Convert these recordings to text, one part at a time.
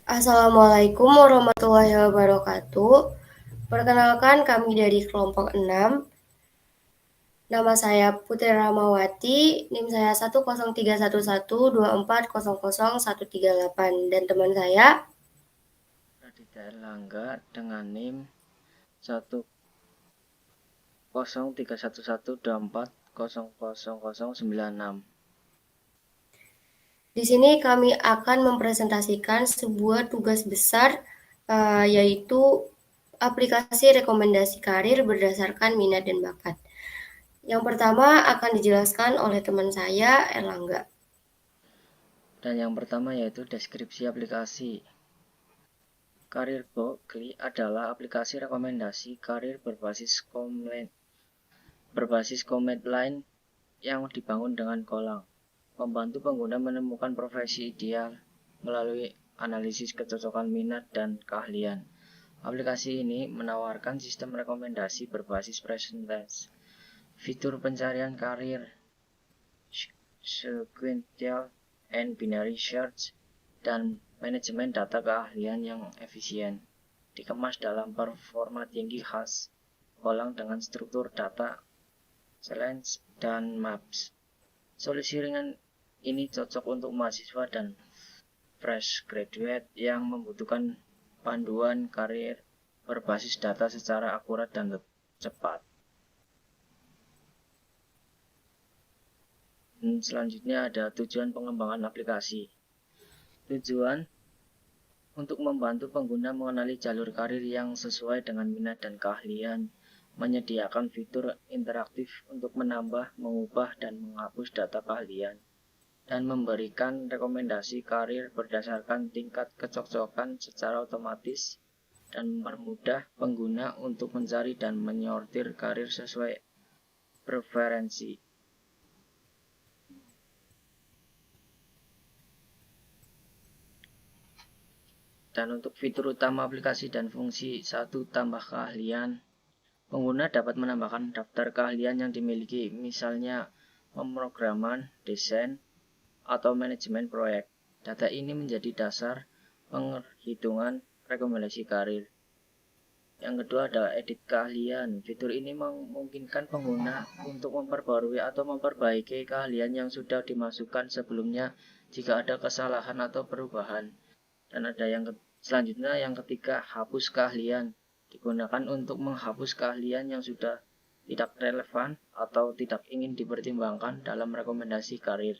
Assalamualaikum warahmatullahi wabarakatuh. Perkenalkan kami dari kelompok 6. Nama saya Putri Ramawati, NIM saya 1031124000138 dan teman saya Raditya Erlangga dengan NIM 1031124000096. Di sini kami akan mempresentasikan sebuah tugas besar yaitu aplikasi rekomendasi karir berdasarkan minat dan bakat. Yang pertama akan dijelaskan oleh teman saya Erlangga. Dan yang pertama yaitu deskripsi aplikasi. Karir Berkeley adalah aplikasi rekomendasi karir berbasis command line yang dibangun dengan Golang, membantu pengguna menemukan profesi ideal melalui analisis kecocokan minat dan keahlian. Aplikasi ini menawarkan sistem rekomendasi berbasis present tense, fitur pencarian karir, sequential and binary search, dan manajemen data keahlian yang efisien, dikemas dalam performa tinggi khas Golang dengan struktur data, challenge, dan maps. Solusi ringan ini cocok untuk mahasiswa dan fresh graduate yang membutuhkan panduan karir berbasis data secara akurat dan cepat. Selanjutnya ada tujuan pengembangan aplikasi. Tujuan untuk membantu pengguna mengenali jalur karir yang sesuai dengan minat dan keahlian, menyediakan fitur interaktif untuk menambah, mengubah, dan menghapus data keahlian, dan memberikan rekomendasi karir berdasarkan tingkat kecocokan secara otomatis, dan mempermudah pengguna untuk mencari dan menyortir karir sesuai preferensi. Dan untuk fitur utama aplikasi dan fungsi 1 tambah keahlian, pengguna dapat menambahkan daftar keahlian yang dimiliki, misalnya pemrograman, desain, atau manajemen proyek. Data ini menjadi dasar penghitungan rekomendasi karir. Yang kedua adalah edit keahlian. Fitur ini memungkinkan pengguna untuk memperbarui atau memperbaiki keahlian yang sudah dimasukkan sebelumnya jika ada kesalahan atau perubahan. Dan ada yang selanjutnya yang ketiga, hapus keahlian. Digunakan untuk menghapus keahlian yang sudah tidak relevan atau tidak ingin dipertimbangkan dalam rekomendasi karir.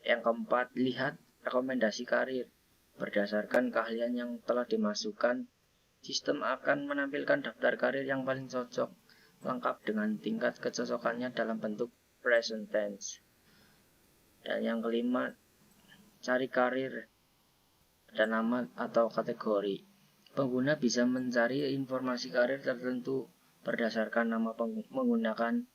Yang keempat, lihat rekomendasi karir. Berdasarkan keahlian yang telah dimasukkan, sistem akan menampilkan daftar karir yang paling cocok, lengkap dengan tingkat kecocokannya dalam bentuk present tense. Dan yang kelima, cari karir. Ada nama atau kategori. Pengguna bisa mencari informasi karir tertentu berdasarkan nama menggunakan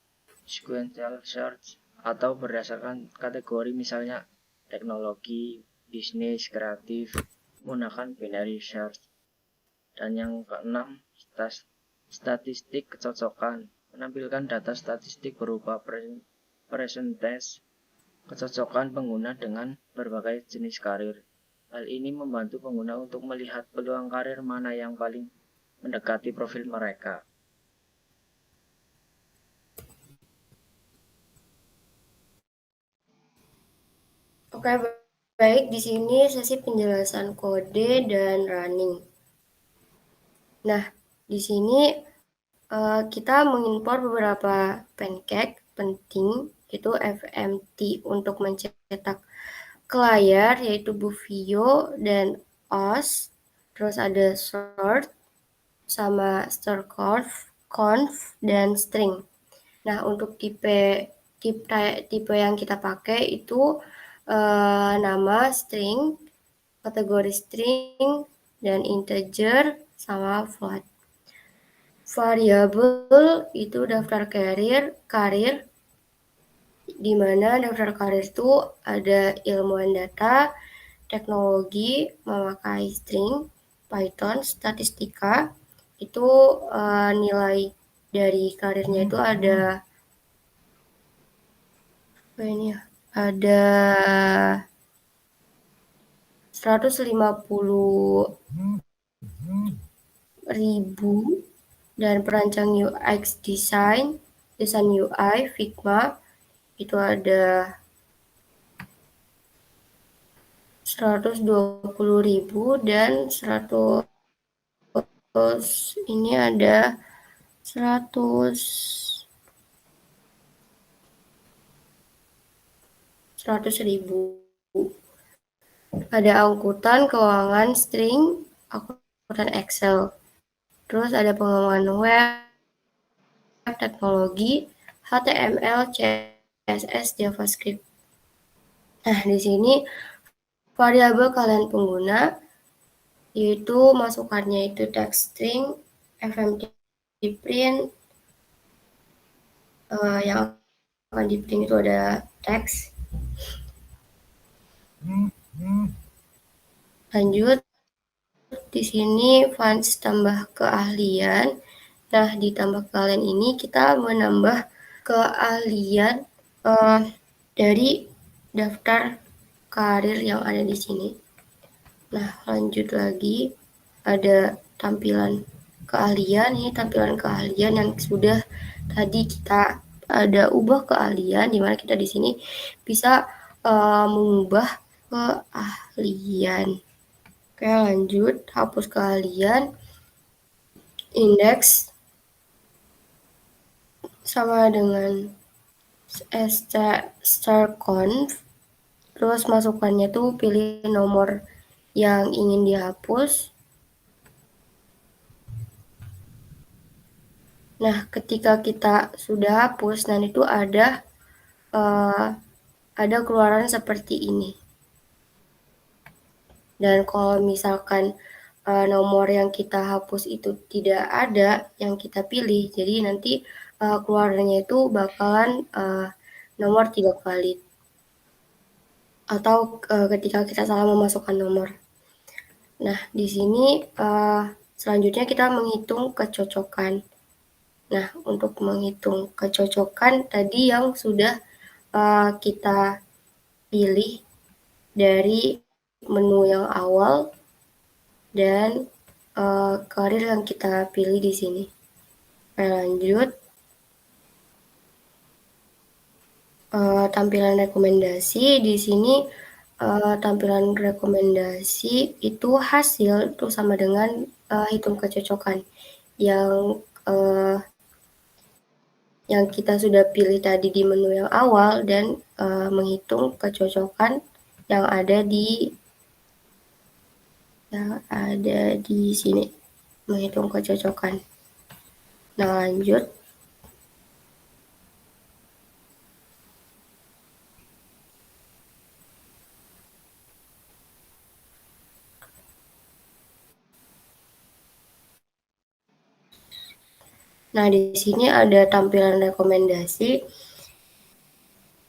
sequential search atau berdasarkan kategori, misalnya teknologi, bisnis, kreatif, menggunakan binary search. Dan yang keenam, statistik kecocokan. Menampilkan data statistik berupa present tense kecocokan pengguna dengan berbagai jenis karir. Hal ini membantu pengguna untuk melihat peluang karir mana yang paling mendekati profil mereka. Oke, baik, di sini sesi penjelasan kode dan running. Nah, di sini kita mengimpor beberapa pancake penting, itu FMT untuk mencetak ke layar, yaitu Buvio dan OS. Terus ada sort, sama conf dan string. Nah, untuk tipe yang kita pakai itu nama string, kategori string, dan integer sama float. Variabel itu daftar karir, di mana daftar karir itu ada ilmuwan data, teknologi, memakai string, Python, statistika. Itu nilai dari karirnya itu ada ada 150.000 dan perancang UX design UI Figma itu ada 120.000 dan 100 ini ada 100.000. Ada angkutan keuangan string, angkutan Excel. Terus ada pengembangan web, teknologi, HTML, CSS, JavaScript. Nah, di sini variabel kalian pengguna yaitu masukannya itu text string, FMT print, yang akan di print itu ada teks. Lanjut, di sini fonts tambah keahlian. Nah, di tambah keahlian ini kita menambah keahlian dari daftar karir yang ada di sini. Nah, lanjut lagi ada tampilan keahlian. Ini tampilan keahlian yang sudah tadi kita ada ubah keahlian, di mana kita di sini bisa mengubah keahlian. Oke, lanjut, hapus keahlian. Indeks sama dengan strconf. Terus masukannya tuh pilih nomor yang ingin dihapus. Nah, ketika kita sudah hapus, nanti itu ada keluaran seperti ini. Dan kalau misalkan nomor yang kita hapus itu tidak ada yang kita pilih, jadi nanti keluarannya itu bakalan nomor tidak valid. Atau ketika kita salah memasukkan nomor. Nah, di sini selanjutnya kita menghitung kecocokan. Nah, untuk menghitung kecocokan tadi yang sudah kita pilih dari menu yang awal dan karir yang kita pilih di sini. Lanjut, tampilan rekomendasi di sini. Tampilan rekomendasi itu hasil itu sama dengan hitung kecocokan yang kita sudah pilih tadi di menu yang awal dan menghitung kecocokan yang ada di sini, menghitung kecocokan. Nah, lanjut. Nah, di sini ada tampilan rekomendasi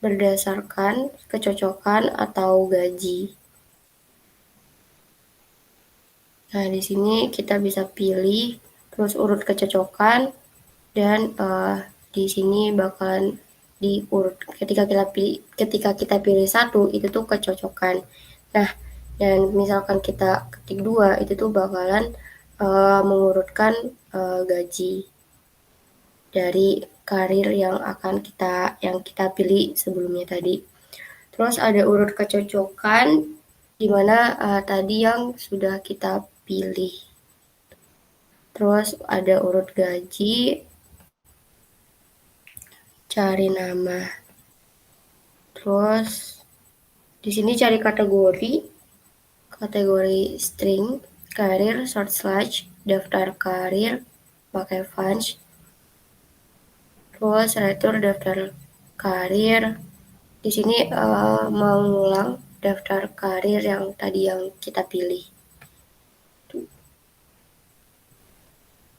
berdasarkan kecocokan atau gaji. Nah, di sini kita bisa pilih terus urut kecocokan dan di sini bakalan diurut. Ketika kita pilih 1 itu tuh kecocokan. Nah, dan misalkan kita ketik 2 itu tuh bakalan mengurutkan gaji dari karir yang kita pilih sebelumnya tadi. Terus ada urut kecocokan di mana tadi yang sudah kita pilih. Terus ada urut gaji, cari nama. Terus di sini cari kategori string, karir, short slash, daftar karir, pakai funds. Terus retur daftar karir. Di sini mau ngulang daftar karir yang tadi yang kita pilih.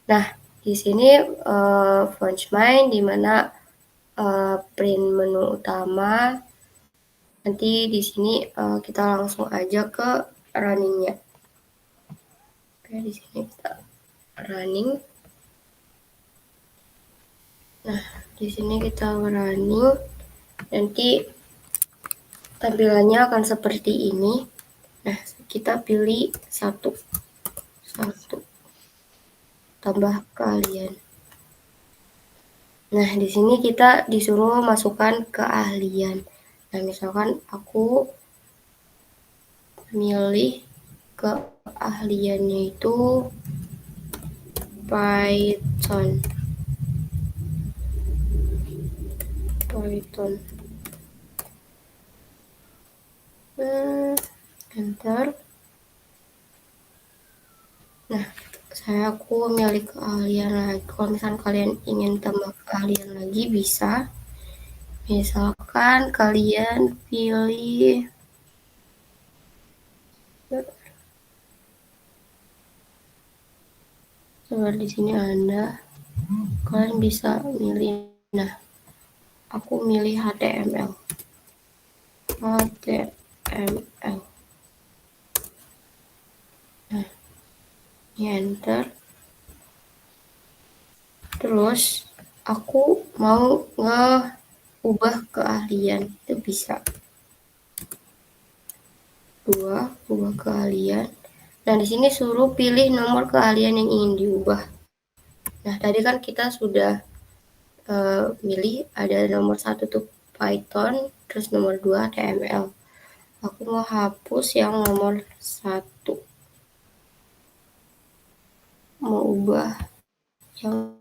Nah, di sini fonts main di mana print menu utama. Nanti di sini kita langsung aja ke runningnya. Oke, di sini kita running. Nah, di sini kita running. Nanti tampilannya akan seperti ini. Nah, kita pilih satu tambah keahlian. Nah, di sini kita disuruh masukkan keahlian. Nah, misalkan aku milih keahliannya itu Python. Enter. Nah, aku milih keahlian lagi. Kalau misalkan kalian ingin tambah keahlian lagi bisa. Misalkan kalian pilih seperti di sini ada. Kalian bisa milih. Nah, aku milih HTML. Nah, ini enter. Terus aku mau ubah keahlian, itu bisa. Ubah keahlian. Nah, di sini suruh pilih nomor keahlian yang ingin diubah. Nah, tadi kan kita sudah milih ada nomor 1 tuh Python, terus nomor 2 HTML. Aku mau hapus yang nomor 1. Mau ubah yang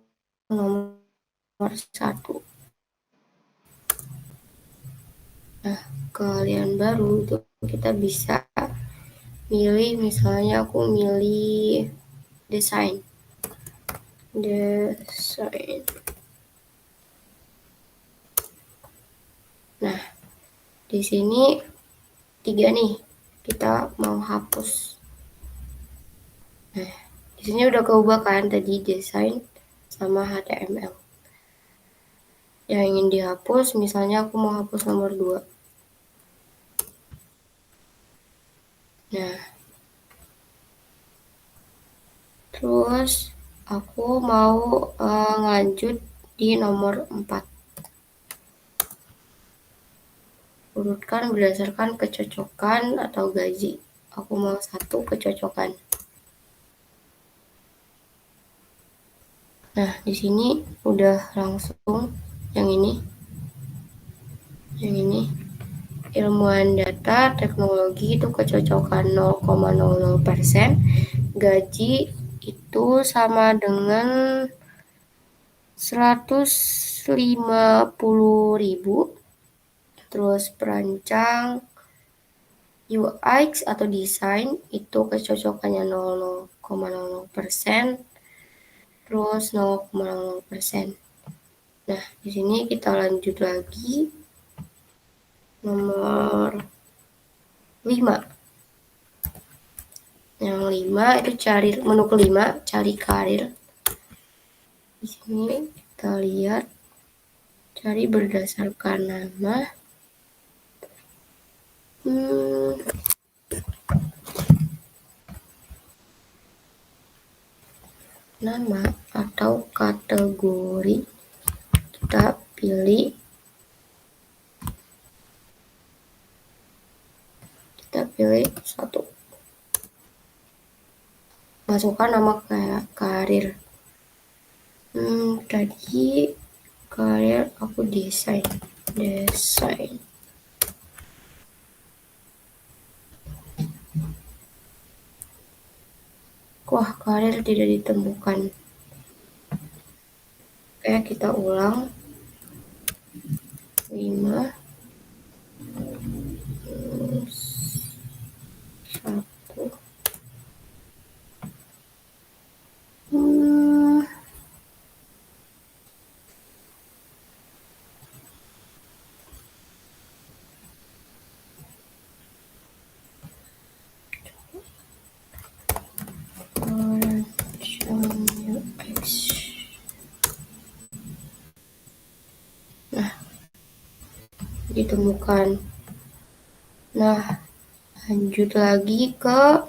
nomor 1. Nah, keahlian baru itu kita bisa milih, misalnya aku milih desain. Nah, di sini 3 nih, kita mau hapus. Nah, di sini udah keubah kan tadi desain sama HTML. Yang ingin dihapus, misalnya aku mau hapus nomor 2. Nah, terus aku mau lanjut di nomor 4. Urutkan berdasarkan kecocokan atau gaji. Aku mau 1 kecocokan. Nah, di sini udah langsung yang ini. Ilmuwan data teknologi itu kecocokan 0,00%. Gaji itu sama dengan 150.000. Terus perancang UX atau desain itu kecocokannya 0,00%. Terus 0,00%. Nah, di sini kita lanjut lagi. Nomor 5. Yang 5 itu cari menu kelima, cari karir. Di sini kita lihat cari berdasarkan nama. Nama atau kategori kita pilih. Kita pilih 1. Masukkan nama kayak karir. Tadi karir aku desain. Wah, karir tidak ditemukan. Oke, kita ulang. 5 1. Nah, ditemukan. Nah, lanjut lagi ke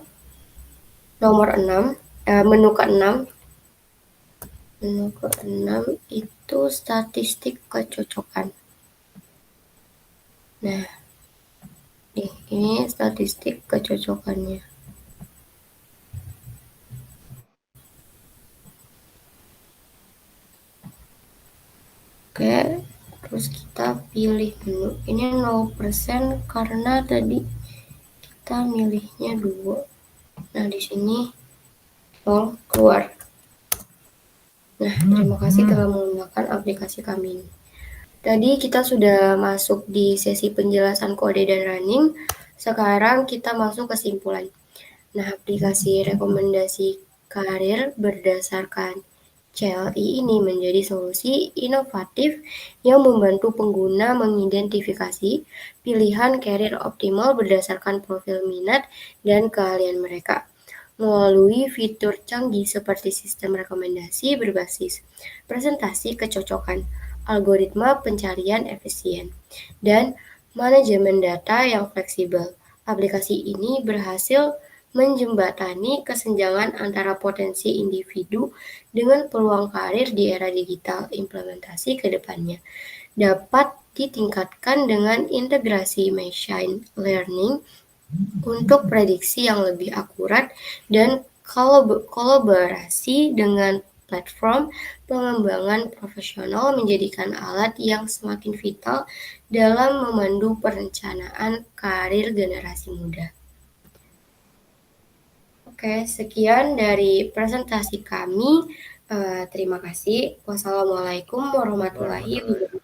nomor 6, menu ke-6. Menu ke-6 itu statistik kecocokan. Nah, ini statistik kecocokannya. Oke, terus kita pilih menu. Ini 0% karena tadi kita milihnya 2. Nah, di sini 0 keluar. Nah, terima kasih telah menggunakan aplikasi kami ini. Tadi kita sudah masuk di sesi penjelasan kode dan running. Sekarang kita masuk kesimpulan. Nah, aplikasi rekomendasi karir berdasarkan CLI ini menjadi solusi inovatif yang membantu pengguna mengidentifikasi pilihan karir optimal berdasarkan profil minat dan keahlian mereka melalui fitur canggih seperti sistem rekomendasi berbasis presentasi kecocokan, algoritma pencarian efisien, dan manajemen data yang fleksibel. Aplikasi ini berhasil menjembatani kesenjangan antara potensi individu dengan peluang karir di era digital. Implementasi ke depannya dapat ditingkatkan dengan integrasi machine learning untuk prediksi yang lebih akurat dan kolaborasi dengan platform pengembangan profesional menjadikan alat yang semakin vital dalam memandu perencanaan karir generasi muda. Oke, sekian dari presentasi kami. Terima kasih. Wassalamualaikum warahmatullahi wabarakatuh.